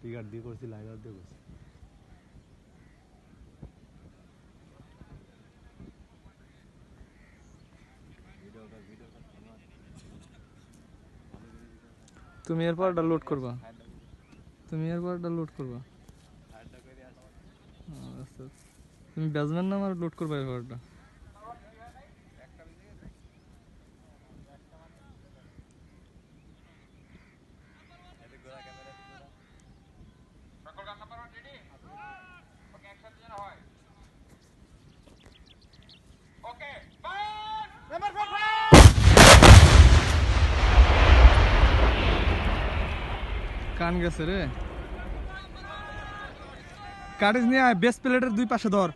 টিকার দিয়ে করছি, লাইনার দিয়ে করছি। তুমি এরপর এটা লোড করবা, তুমি এরপর এটা লোড করবা। আচ্ছা, তুমি ব্যাচম্যান নাম আর লোড করবা এরপর এটা। কান গেছে রে। কাটিস নিয়ে বেস প্লেটের দুই পাশে ধর।